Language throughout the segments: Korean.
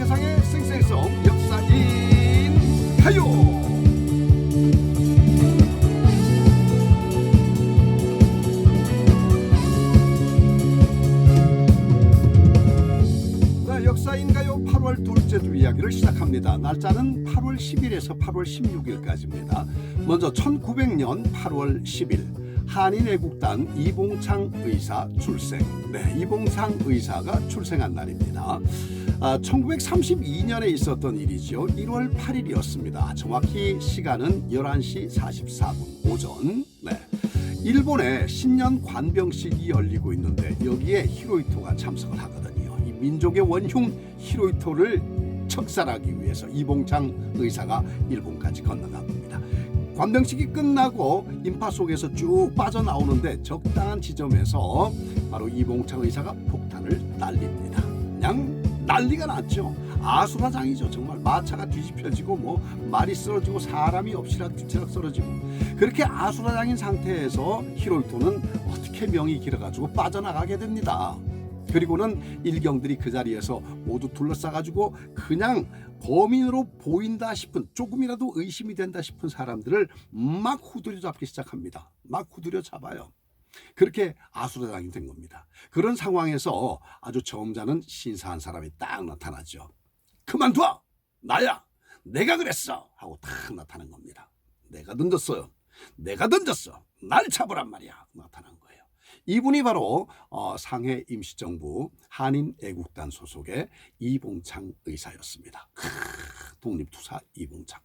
박혜상의 생생성 역사인 가요. 네, 역사인가요 8월 둘째 주 이야기를 시작합니다. 날짜는 8월 10일에서 8월 16일까지입니다. 먼저 1900년 8월 10일 한인애국단 이봉창 의사 출생. 네, 이봉창 의사가 출생한 날입니다. 1932년에 있었던 일이죠. 1월 8일이었습니다. 정확히 시간은 11시 44분 오전. 네. 일본의 신년 관병식이 열리고 있는데 여기에 히로히토가 참석을 하거든요. 이 민족의 원흉 히로히토를 척살하기 위해서 이봉창 의사가 일본까지 건너간 겁니다. 관병식이 끝나고 인파 속에서 쭉 빠져나오는데 적당한 지점에서 바로 이봉창 의사가 폭탄을 날립니다. 그냥 난리가 났죠. 아수라장이죠. 정말 마차가 뒤집혀지고 뭐 말이 쓰러지고 사람이 엎치락뒤치락 쓰러지고 그렇게 아수라장인 상태에서 히로히토는 어떻게 명이 길어가지고 빠져나가게 됩니다. 그리고는 일경들이 그 자리에서 모두 둘러싸가지고 그냥 범인으로 보인다 싶은 조금이라도 의심이 된다 싶은 사람들을 막 후드려 잡기 시작합니다. 막 후드려 잡아요. 그렇게 아수라장이 된 겁니다. 그런 상황에서 아주 점잖은 신사한 사람이 딱 나타나죠. 그만둬! 나야! 내가 그랬어! 하고 딱 나타난 겁니다. 내가 던졌어요. 내가 던졌어. 날 잡으란 말이야. 나타난 거예요. 이분이 바로 상해 임시정부 한인애국단 소속의 이봉창 의사였습니다. 독립투사 이봉창.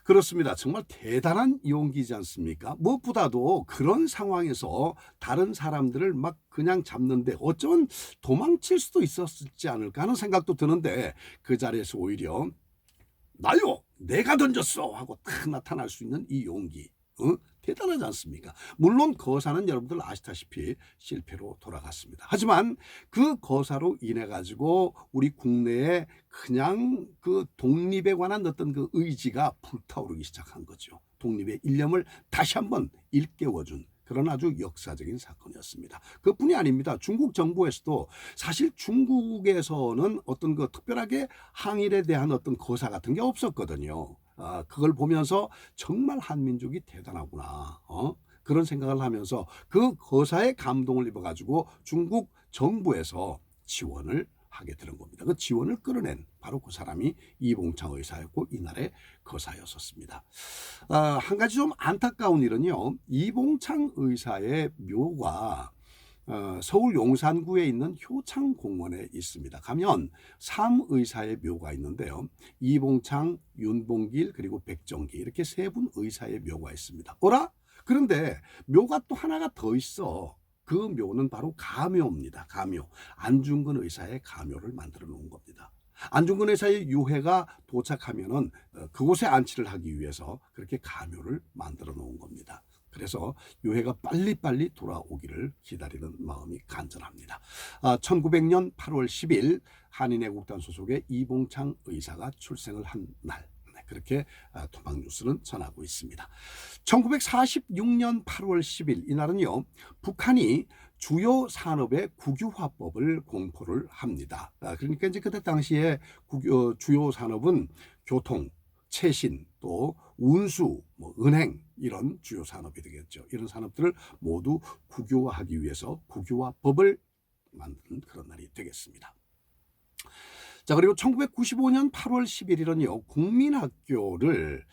그렇습니다. 정말 대단한 용기지 않습니까? 무엇보다도 그런 상황에서 다른 사람들을 막 그냥 잡는데 어쩌면 도망칠 수도 있었지 않을까 하는 생각도 드는데 그 자리에서 오히려 나요! 내가 던졌어! 하고 딱 나타날 수 있는 이 용기. 대단하지 않습니까? 물론 거사는 여러분들 아시다시피 실패로 돌아갔습니다. 하지만 그 거사로 인해 가지고 우리 국내에 그냥 그 독립에 관한 어떤 그 의지가 불타오르기 시작한 거죠. 독립의 일념을 다시 한번 일깨워준 그런 아주 역사적인 사건이었습니다. 그뿐이 아닙니다. 중국 정부에서도 사실 중국에서는 어떤 그 특별하게 항일에 대한 어떤 거사 같은 게 없었거든요. 그걸 보면서 정말 한민족이 대단하구나. 그런 생각을 하면서 그 거사에 감동을 입어가지고 중국 정부에서 지원을 하게 되는 겁니다. 그 지원을 끌어낸 바로 그 사람이 이봉창 의사였고 이날의 거사였었습니다. 한 가지 좀 안타까운 일은요. 이봉창 의사의 묘가 서울 용산구에 있는 효창공원에 있습니다. 가면 3의사의 묘가 있는데요. 이봉창, 윤봉길 그리고 백정기 이렇게 세 분 의사의 묘가 있습니다. 어라? 그런데 묘가 또 하나가 더 있어. 그 묘는 바로 가묘입니다. 가묘. 안중근 의사의 가묘를 만들어 놓은 겁니다. 안중근 의사의 유해가 도착하면은 그곳에 안치를 하기 위해서 그렇게 가묘를 만들어 놓은 겁니다. 그래서 유해가 빨리빨리 돌아오기를 기다리는 마음이 간절합니다. 1900년 8월 10일 한인애국단 소속의 이봉창 의사가 출생을 한 날. 그렇게 토막뉴스는 전하고 있습니다. 1946년 8월 10일 이날은요. 북한이 주요 산업의 국유화법을 공포를 합니다. 그러니까 이제 그때 당시에 주요 산업은 교통, 채신, 또 운수, 은행 이런 주요 산업이 되겠죠. 이런 산업들을 모두 국유화하기 위해서 국유화법을 만드는 그런 날이 되겠습니다. 자, 그리고 1995년 8월 11일은요. 국민학교를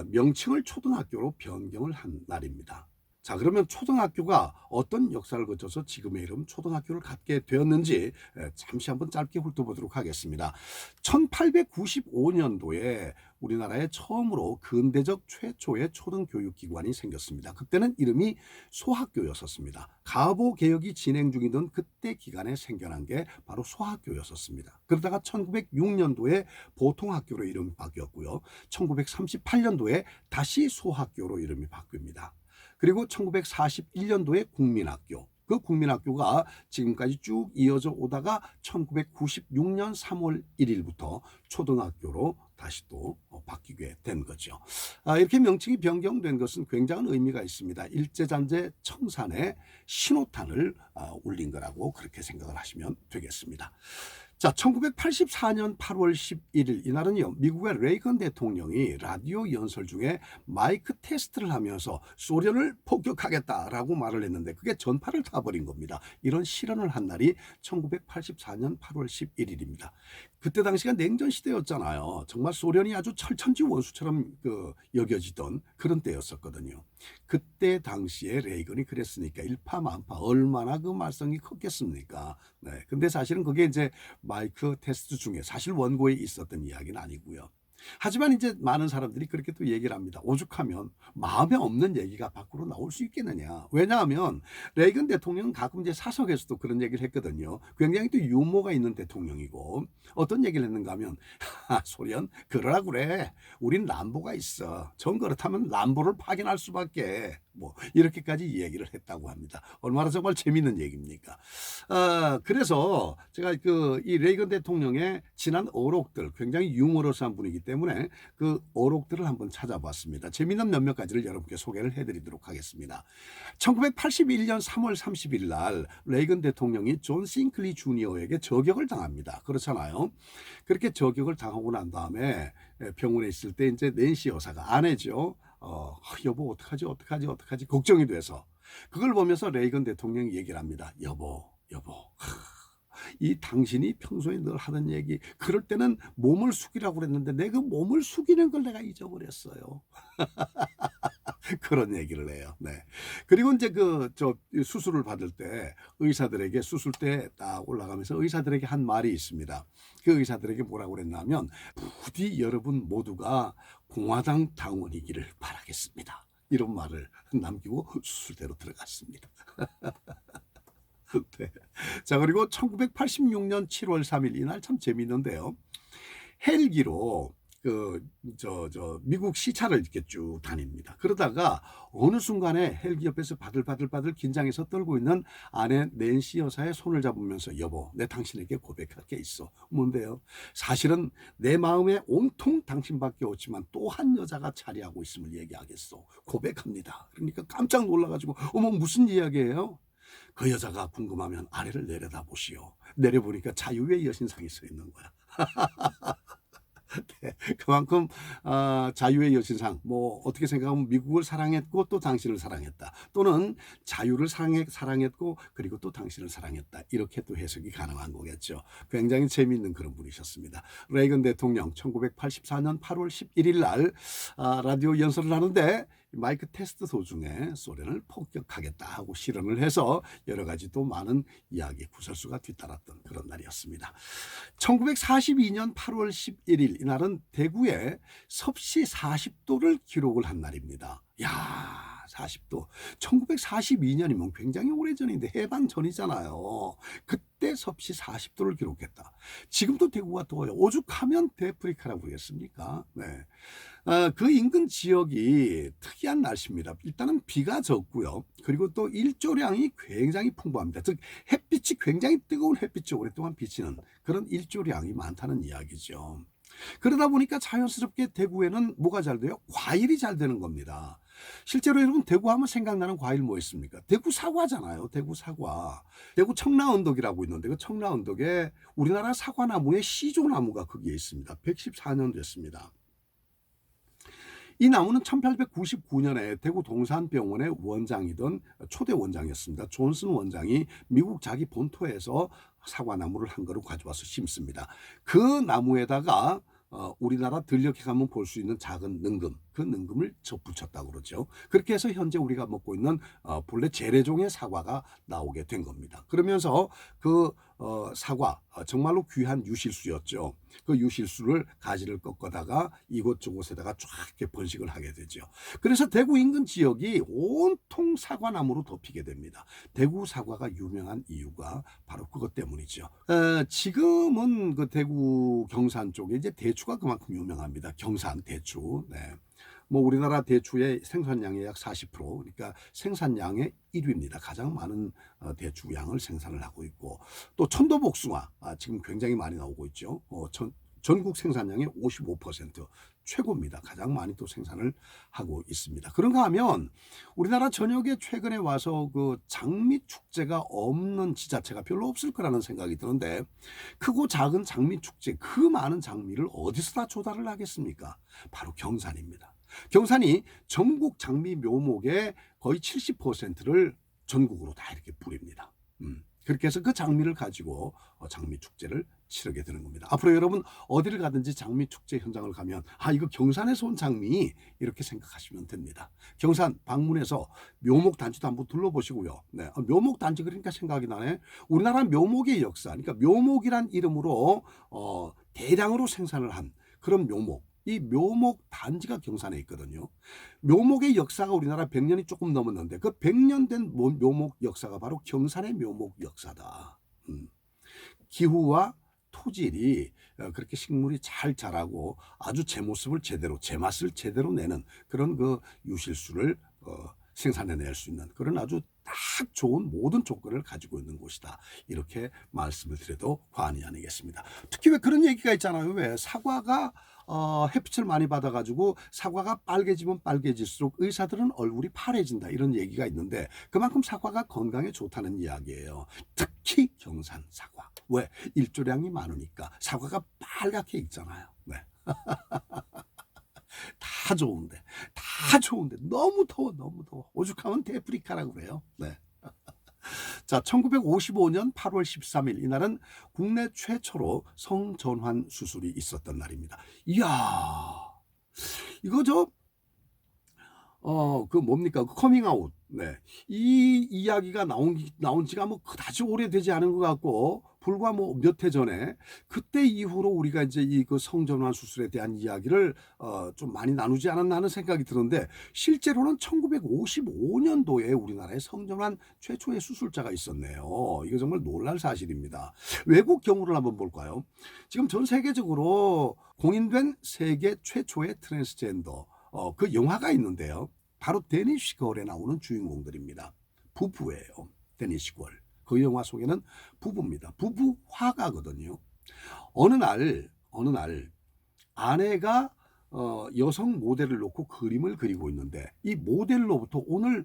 명칭을 초등학교로 변경을 한 날입니다. 자, 그러면 초등학교가 어떤 역사를 거쳐서 지금의 이름 초등학교를 갖게 되었는지 잠시 한번 짧게 훑어보도록 하겠습니다. 1895년도에 우리나라에 처음으로 근대적 최초의 초등교육기관이 생겼습니다. 그때는 이름이 소학교였었습니다. 가보 개혁이 진행 중이던 그때 기간에 생겨난 게 바로 소학교였었습니다. 그러다가 1906년도에 보통학교로 이름이 바뀌었고요. 1938년도에 다시 소학교로 이름이 바뀝니다. 그리고 1941년도에 국민학교, 그 국민학교가 지금까지 쭉 이어져 오다가 1996년 3월 1일부터 초등학교로 다시 또 바뀌게 된 거죠. 이렇게 명칭이 변경된 것은 굉장한 의미가 있습니다. 일제잔재 청산에 신호탄을 울린 거라고 그렇게 생각을 하시면 되겠습니다. 자, 1984년 8월 11일 이날은요. 미국의 레이건 대통령이 라디오 연설 중에 마이크 테스트를 하면서 소련을 폭격하겠다라고 말을 했는데 그게 전파를 타버린 겁니다. 이런 실언을 한 날이 1984년 8월 11일입니다. 그때 당시가 냉전 시대였잖아요. 정말 소련이 아주 철천지 원수처럼 여겨지던 그런 때였었거든요. 그때 당시에 레이건이 그랬으니까 일파만파 얼마나 그 말썽이 컸겠습니까? 네. 근데 사실은 그게 이제 마이크 테스트 중에 사실 원고에 있었던 이야기는 아니고요. 하지만 이제 많은 사람들이 그렇게 또 얘기를 합니다. 오죽하면 마음에 없는 얘기가 밖으로 나올 수 있겠느냐. 왜냐하면 레이건 대통령은 가끔 이제 사석에서도 그런 얘기를 했거든요. 굉장히 또 유머가 있는 대통령이고 어떤 얘기를 했는가 하면 소련 그러라 그래. 우린 람보가 있어. 전 그렇다면 람보를 파견할 수밖에. 뭐 이렇게까지 얘기를 했다고 합니다. 얼마나 정말 재밌는 얘기입니까? 그래서 제가 이 레이건 대통령의 지난 어록들 굉장히 유머러스한 분이기 때문에 그 어록들을 한번 찾아봤습니다. 재미있는 몇몇 가지를 여러분께 소개를 해드리도록 하겠습니다. 1981년 3월 30일 날 레이건 대통령이 존 싱클리 주니어에게 저격을 당합니다. 그렇잖아요. 그렇게 저격을 당하고 난 다음에 병원에 있을 때 이제 낸시 여사가 아내죠. 여보 어떡하지 걱정이 돼서 그걸 보면서 레이건 대통령이 얘기를 합니다. 여보 이 당신이 평소에 늘 하던 얘기 그럴 때는 몸을 숙이라고 그랬는데 내가 몸을 숙이는 걸 내가 잊어버렸어요. 그런 얘기를 해요. 네. 그리고 이제 수술을 받을 때 의사들에게 수술대 딱 올라가면서 의사들에게 한 말이 있습니다. 그 의사들에게 뭐라고 그랬냐면 부디 여러분 모두가 공화당 당원이기를 바라겠습니다. 이런 말을 남기고 수술대로 들어갔습니다. 네. 자, 그리고 1986년 7월 3일 이날 참 재미있는데요. 헬기로 미국 시차를 이렇게 쭉 다닙니다. 그러다가 어느 순간에 헬기 옆에서 바들바들 긴장해서 떨고 있는 아내 낸시 여사의 손을 잡으면서 여보, 내 당신에게 고백할 게 있어. 뭔데요? 사실은 내 마음에 온통 당신밖에 없지만 또 한 여자가 자리하고 있음을 얘기하겠어. 고백합니다. 그러니까 깜짝 놀라가지고 어머 무슨 이야기예요? 그 여자가 궁금하면 아래를 내려다보시오. 내려보니까 자유의 여신상이 서 있는 거야. 네, 그만큼 자유의 여신상 뭐 어떻게 생각하면 미국을 사랑했고 또 당신을 사랑했다 또는 자유를 사랑했고 그리고 또 당신을 사랑했다 이렇게 또 해석이 가능한 거겠죠. 굉장히 재미있는 그런 분이셨습니다. 레이건 대통령 1984년 8월 11일 날 라디오 연설을 하는데 마이크 테스트 도중에 소련을 폭격하겠다 하고 실언을 해서 여러 가지 또 많은 이야기 구설수가 뒤따랐던 그런 날이었습니다. 1942년 8월 11일 이날은 대구에 섭씨 40도를 기록을 한 날입니다. 야, 40도. 1942년이면 굉장히 오래전인데 해방 전이잖아요. 그때 섭씨 40도를 기록했다. 지금도 대구가 더워요. 오죽하면 데프리카라고 그랬습니까? 네. 그 인근 지역이 특이한 날씨입니다. 일단은 비가 적고요. 그리고 또 일조량이 굉장히 풍부합니다. 즉 햇빛이 굉장히 뜨거운 햇빛이 오랫동안 비치는 그런 일조량이 많다는 이야기죠. 그러다 보니까 자연스럽게 대구에는 뭐가 잘 돼요? 과일이 잘 되는 겁니다. 실제로 여러분 대구하면 생각나는 과일 뭐 있습니까? 대구 사과잖아요. 대구 사과. 대구 청라언덕이라고 있는데 그 청라언덕에 우리나라 사과나무의 시조나무가 거기에 있습니다. 114년 됐습니다. 이 나무는 1899년에 대구 동산병원의 원장이던 초대 원장이었습니다. 존슨 원장이 미국 자기 본토에서 사과나무를 한 그루 가져와서 심습니다. 그 나무에다가 우리나라 들녘에 가면 볼 수 있는 작은 능금, 그 능금을 접붙였다고 그러죠. 그렇게 해서 현재 우리가 먹고 있는 본래 재래종의 사과가 나오게 된 겁니다. 그러면서 사과, 정말로 귀한 유실수였죠. 그 유실수를 가지를 꺾어다가 이곳저곳에다가 쫙 이렇게 번식을 하게 되죠. 그래서 대구 인근 지역이 온통 사과나무로 덮이게 됩니다. 대구 사과가 유명한 이유가 바로 그것 때문이죠. 지금은 그 대구 경산 쪽에 이제 대추가 그만큼 유명합니다. 경산 대추. 네. 뭐 우리나라 대추의 생산량의 약 40%, 그러니까 생산량의 1위입니다. 가장 많은 대추 양을 생산을 하고 있고 또 천도복숭아 지금 굉장히 많이 나오고 있죠. 전국 생산량의 55% 최고입니다. 가장 많이 또 생산을 하고 있습니다. 그런가 하면 우리나라 전역에 최근에 와서 그 장미 축제가 없는 지자체가 별로 없을 거라는 생각이 드는데, 크고 작은 장미 축제, 그 많은 장미를 어디서 다 조달을 하겠습니까? 바로 경산입니다. 경산이 전국 장미 묘목의 거의 70%를 전국으로 다 이렇게 뿌립니다. 그렇게 해서 그 장미를 가지고 장미 축제를 치르게 되는 겁니다. 앞으로 여러분 어디를 가든지 장미 축제 현장을 가면 이거 경산에서 온 장미, 이렇게 생각하시면 됩니다. 경산 방문해서 묘목 단지도 한번 둘러보시고요. 네, 묘목 단지 그러니까 생각이 나네. 우리나라 묘목의 역사, 그러니까 묘목이란 이름으로 대량으로 생산을 한 그런 묘목, 이 묘목 단지가 경산에 있거든요. 묘목의 역사가 우리나라 100년이 조금 넘었는데 그 100년 된 묘목 역사가 바로 경산의 묘목 역사다. 기후와 토질이 그렇게 식물이 잘 자라고 아주 제 모습을 제대로, 제 맛을 제대로 내는 그런 그 유실수를 생산해낼 수 있는 그런 아주 딱 좋은 모든 조건을 가지고 있는 곳이다. 이렇게 말씀을 드려도 과언이 아니겠습니다. 특히 왜 그런 얘기가 있잖아요. 왜 사과가 햇빛을 많이 받아가지고 사과가 빨개지면 빨개질수록 의사들은 얼굴이 파래진다, 이런 얘기가 있는데 그만큼 사과가 건강에 좋다는 이야기예요. 특히 경산 사과. 왜? 일조량이 많으니까 사과가 빨갛게 익잖아요. 네. 다 좋은데 너무 더워. 오죽하면 데프리카라고 그래요. 네. 자, 1955년 8월 13일 이날은 국내 최초로 성전환 수술이 있었던 날입니다. 이야, 이거 그 뭡니까? 그 커밍아웃. 네. 이 이야기가 나온 지가 뭐 그다지 오래되지 않은 것 같고, 불과 뭐 몇 해 전에, 그때 이후로 우리가 이제 이 그 성전환 수술에 대한 이야기를 좀 많이 나누지 않았나 하는 생각이 드는데, 실제로는 1955년도에 우리나라에 성전환 최초의 수술자가 있었네요. 이거 정말 놀랄 사실입니다. 외국 경우를 한번 볼까요? 지금 전 세계적으로 공인된 세계 최초의 트랜스젠더 그 영화가 있는데요. 바로 데니시 걸에 나오는 주인공들입니다. 부부예요. 데니시 걸. 그 영화 속에는 부부입니다. 부부 화가거든요. 어느 날 아내가 여성 모델을 놓고 그림을 그리고 있는데 이 모델로부터 오늘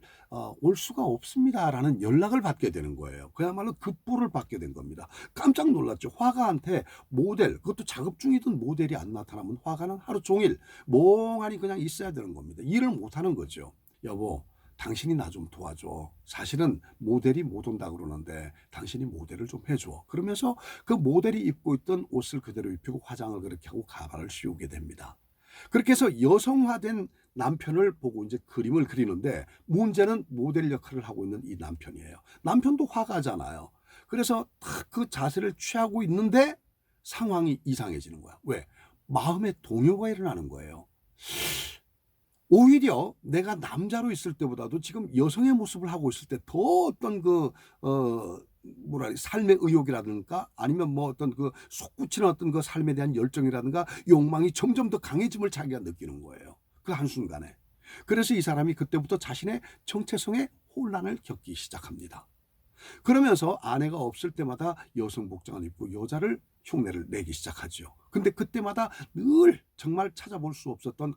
올 수가 없습니다라는 연락을 받게 되는 거예요. 그야말로 급보를 받게 된 겁니다. 깜짝 놀랐죠. 화가한테 모델, 그것도 작업 중이던 모델이 안 나타나면 화가는 하루 종일 멍하니 그냥 있어야 되는 겁니다. 일을 못하는 거죠. 여보, 당신이 나 좀 도와줘. 사실은 모델이 못 온다 그러는데 당신이 모델을 좀 해줘. 그러면서 그 모델이 입고 있던 옷을 그대로 입히고 화장을 그렇게 하고 가발을 씌우게 됩니다. 그렇게 해서 여성화된 남편을 보고 이제 그림을 그리는데, 문제는 모델 역할을 하고 있는 이 남편이에요. 남편도 화가잖아요. 그래서 딱 그 자세를 취하고 있는데 상황이 이상해지는 거야. 왜? 마음의 동요가 일어나는 거예요. 오히려 내가 남자로 있을 때보다도 지금 여성의 모습을 하고 있을 때 더 어떤 삶의 의욕이라든가 아니면 뭐 어떤 그 솟구치는 어떤 그 삶에 대한 열정이라든가 욕망이 점점 더 강해짐을 자기가 느끼는 거예요. 그 한순간에. 그래서 이 사람이 그때부터 자신의 정체성에 혼란을 겪기 시작합니다. 그러면서 아내가 없을 때마다 여성 복장을 입고 여자를 흉내를 내기 시작하죠. 근데 그때마다 늘 정말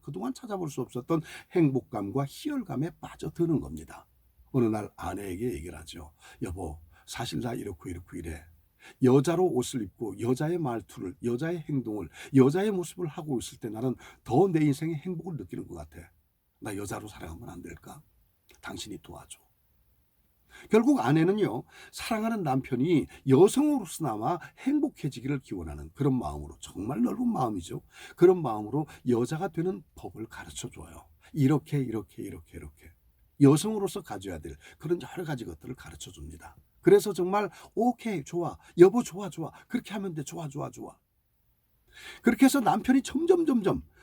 그동안 찾아볼 수 없었던 행복감과 희열감에 빠져드는 겁니다. 어느 날 아내에게 얘기를 하죠. 여보, 사실 나 이렇고 이래. 여자로 옷을 입고 여자의 말투를, 여자의 행동을, 여자의 모습을 하고 있을 때 나는 더 내 인생의 행복을 느끼는 것 같아. 나 여자로 살아가면 안 될까? 당신이 도와줘. 결국 아내는요, 사랑하는 남편이 여성으로서나마 행복해지기를 기원하는 그런 마음으로, 정말 넓은 마음이죠. 그런 마음으로 여자가 되는 법을 가르쳐줘요. 이렇게 여성으로서 가져야 될 그런 여러 가지 것들을 가르쳐줍니다. 그래서 정말 오케이, 좋아, 여보, 좋아, 그렇게 하면 돼, 좋아. 그렇게 해서 남편이 점점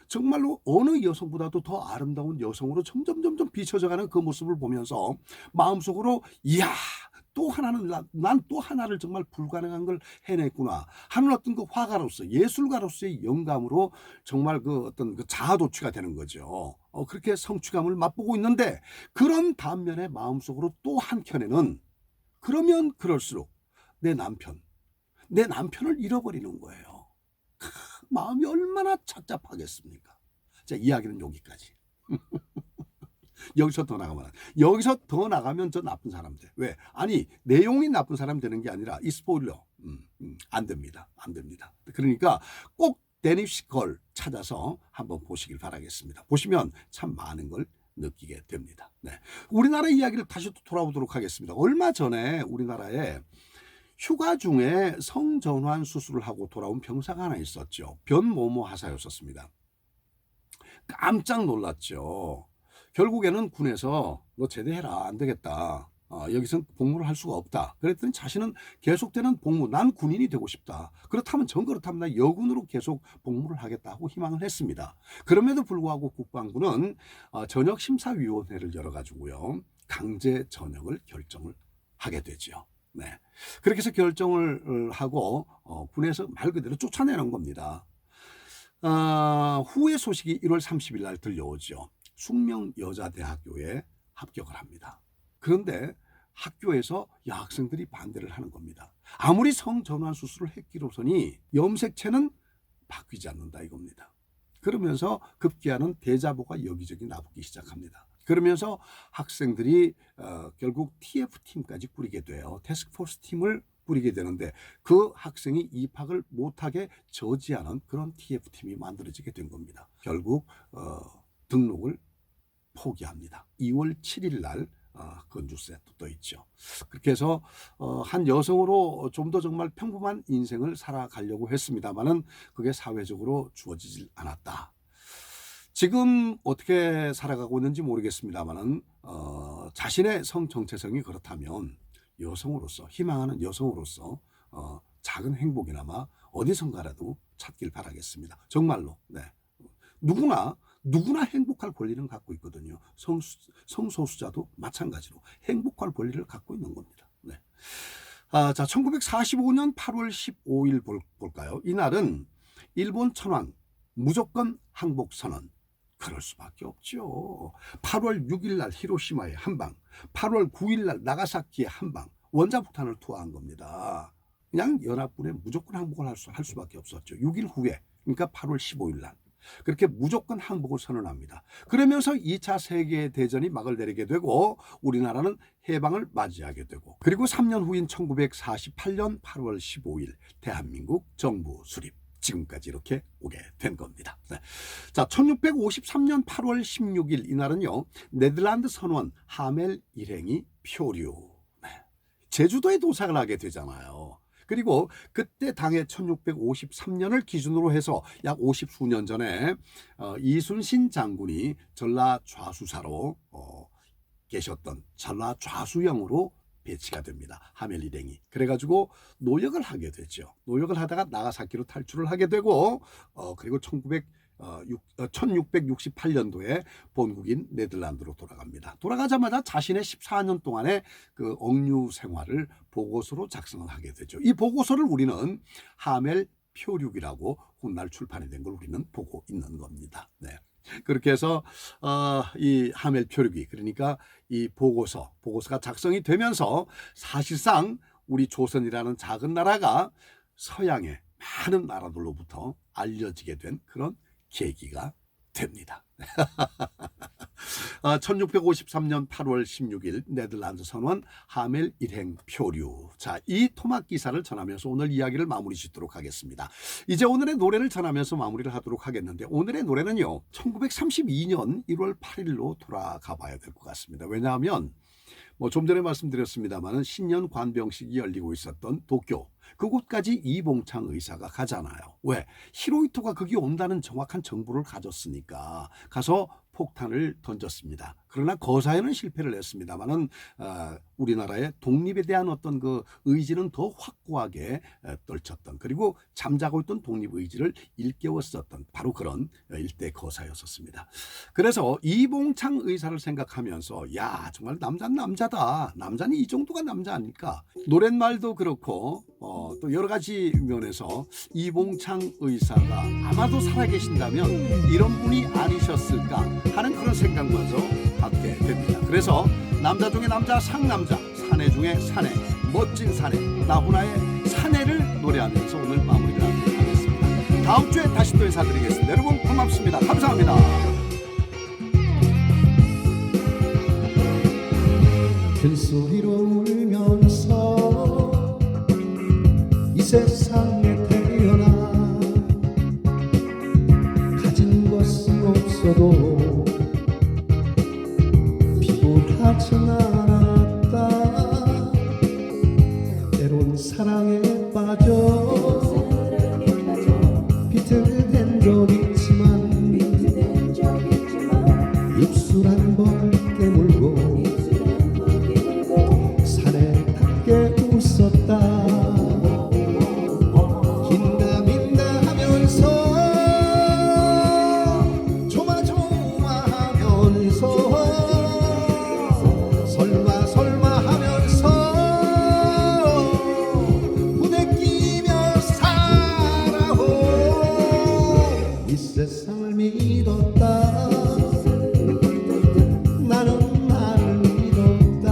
정말로 어느 여성보다도 더 아름다운 여성으로 점점 비춰져가는 그 모습을 보면서 마음속으로, 이야, 난 또 하나를 정말 불가능한 걸 해냈구나 하는 어떤 그 화가로서, 예술가로서의 영감으로 정말 그 어떤 그 자아도취가 되는 거죠. 그렇게 성취감을 맛보고 있는데, 그런 반면에 마음속으로 또 한켠에는 그러면 그럴수록 내 남편을 잃어버리는 거예요. 마음이 얼마나 착잡하겠습니까? 자, 이야기는 여기까지. 여기서 더 나가면 저 나쁜 사람 돼. 왜? 아니, 내용이 나쁜 사람 되는 게 아니라 이 스포일러. 안 됩니다. 그러니까 꼭 데니스 걸 찾아서 한번 보시길 바라겠습니다. 보시면 참 많은 걸 느끼게 됩니다. 네. 우리나라 이야기를 다시 또 돌아보도록 하겠습니다. 얼마 전에 우리나라에 휴가 중에 성전환 수술을 하고 돌아온 병사가 하나 있었죠. 변모모 하사였었습니다. 깜짝 놀랐죠. 결국에는 군에서 너 제대해라, 안 되겠다. 여기서 복무를 할 수가 없다. 그랬더니 자신은 계속되는 복무, 난 군인이 되고 싶다. 그렇다면 나 여군으로 계속 복무를 하겠다고 희망을 했습니다. 그럼에도 불구하고 국방부는 전역심사위원회를 열어가지고요, 강제 전역을 결정을 하게 되죠. 네. 그렇게 해서 결정을 하고 군에서 말 그대로 쫓아내는 겁니다. 후의 소식이 1월 30일 날 들려오죠. 숙명여자대학교에 합격을 합니다. 그런데 학교에서 여학생들이 반대를 하는 겁니다. 아무리 성전환 수술을 했기로서니 염색체는 바뀌지 않는다 이겁니다. 그러면서 급기야는 대자보가 여기저기 나붙기 시작합니다. 그러면서 학생들이 결국 TF팀까지 꾸리게 돼요. 태스크포스 팀을 꾸리게 되는데 그 학생이 입학을 못하게 저지하는 그런 TF팀이 만들어지게 된 겁니다. 결국 등록을 포기합니다. 2월 7일 날 그 뉴스에 또 떠 있죠. 그렇게 해서 한 여성으로 좀 더 정말 평범한 인생을 살아가려고 했습니다만은 그게 사회적으로 주어지질 않았다. 지금 어떻게 살아가고 있는지 모르겠습니다만은 자신의 성 정체성이 그렇다면 여성으로서, 희망하는 여성으로서 작은 행복이나마 어디선가라도 찾길 바라겠습니다. 정말로. 네. 누구나 행복할 권리는 갖고 있거든요. 성소수자도 마찬가지로 행복할 권리를 갖고 있는 겁니다. 네. 자, 1945년 8월 15일 볼까요? 이날은 일본 천황 무조건 항복 선언. 그럴 수밖에 없죠. 8월 6일 날 히로시마의 한방, 8월 9일 날 나가사키의 한방, 원자폭탄을 투하한 겁니다. 그냥 연합군에 무조건 항복을 할 수밖에 없었죠. 6일 후에, 그러니까 8월 15일 날. 그렇게 무조건 항복을 선언합니다. 그러면서 2차 세계대전이 막을 내리게 되고 우리나라는 해방을 맞이하게 되고, 그리고 3년 후인 1948년 8월 15일 대한민국 정부 수립. 지금까지 이렇게 오게 된 겁니다. 네. 자, 1653년 8월 16일 이날은요, 네덜란드 선원 하멜 일행이 표류. 네. 제주도에 도착을 하게 되잖아요. 그리고 그때 당해 1653년을 기준으로 해서 약 50수년 전에 이순신 장군이 전라 좌수사로 계셨던 전라 좌수영으로 배치가 됩니다. 하멜 일행이. 그래가지고 노역을 하게 되죠. 노역을 하다가 나가사키로 탈출을 하게 되고 그리고 1668년도에 본국인 네덜란드로 돌아갑니다. 돌아가자마자 자신의 14년 동안의 그 억류 생활을 보고서로 작성을 하게 되죠. 이 보고서를 우리는 하멜 표류기라고 훗날 출판이 된 걸 우리는 보고 있는 겁니다. 네. 그렇게 해서 이 하멜 표류기, 그러니까 이 보고서가 작성이 되면서 사실상 우리 조선이라는 작은 나라가 서양의 많은 나라들로부터 알려지게 된 그런 계기가 됩니다. 1653년 8월 16일 네덜란드 선원 하멜 일행 표류. 자, 이 토막 기사를 전하면서 오늘 이야기를 마무리 짓도록 하겠습니다. 이제 오늘의 노래를 전하면서 마무리를 하도록 하겠는데, 오늘의 노래는요 1932년 1월 8일로 돌아가 봐야 될 것 같습니다. 왜냐하면 좀 전에 말씀드렸습니다만 신년 관병식이 열리고 있었던 도쿄, 그곳까지 이봉창 의사가 가잖아요. 왜? 히로히토가 거기 온다는 정확한 정보를 가졌으니까 가서 폭탄을 던졌습니다. 그러나 거사에는 실패를 했습니다만은 우리나라의 독립에 대한 어떤 그 의지는 더 확고하게 떨쳤던, 그리고 잠자고 있던 독립 의지를 일깨웠었던 바로 그런 일대 거사였었습니다. 그래서 이봉창 의사를 생각하면서 야, 정말 남자는 남자다. 남자는 이 정도가 남자 아닐까. 노랫말도 그렇고 또 여러 가지 면에서 이봉창 의사가 아마도 살아계신다면 이런 분이 아니셨을까 하는 그런 생각마저 갖게 됩니다. 그래서 남자 중에 남자, 상남자, 사내 중에 사내, 멋진 사내, 나훈아의 사내를 노래하면서 오늘 마무리를 하도록 하겠습니다. 다음 주에 다시 또 인사드리겠습니다. 여러분 고맙습니다. 감사합니다. 큰 소리로 울면서 이 세상에 태어나 가진 것은 없어도 비굴하진 않았다. 때론 사랑에 빠져 비틀댄 적 있지만 입술 한 번 깨물고 산에 닿게 웃었다. 긴가민가 하면서 조마조마하면서 설마 설마 하면서 부대끼며 살아오. 이 세상을 믿었다. 나는 나를 믿었다.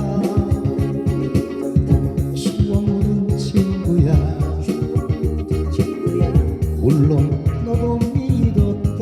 추억은 친구야. 물론 너도 믿었다.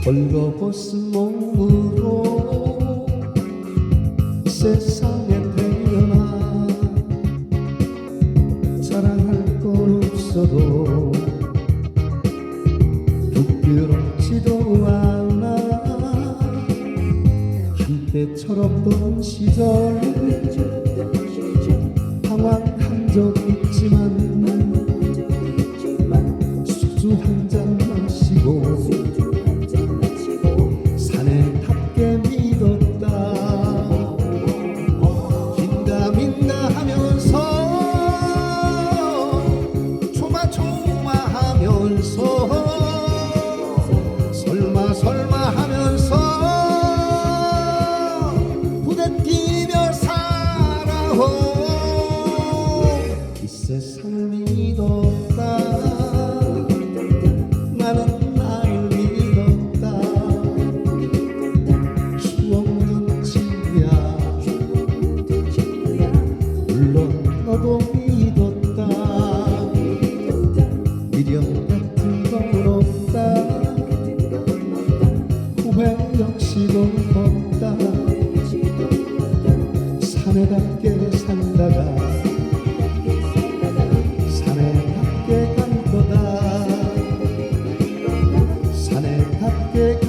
벌거벗은 몸으로 세상에 태어나 사랑할 건 없어도 부끄럽지도 않아. 한때 철없던 시절 방황한 적 있지만 수주 한 잔 마시고 산에 닿게 믿었다. 긴가민가 하면서 조마조마하면서 설마 설마 하면서 부대끼며 살아오. 이 세상을 믿었다. 나는 나를 믿었다. 추억은 친구야. 물론 너도 믿었다. 미련 같은 건 없다. 후회 역시도 없다. 산에 닿게 산다가 산에 닿게 갈 거다. 산에 닿게 갈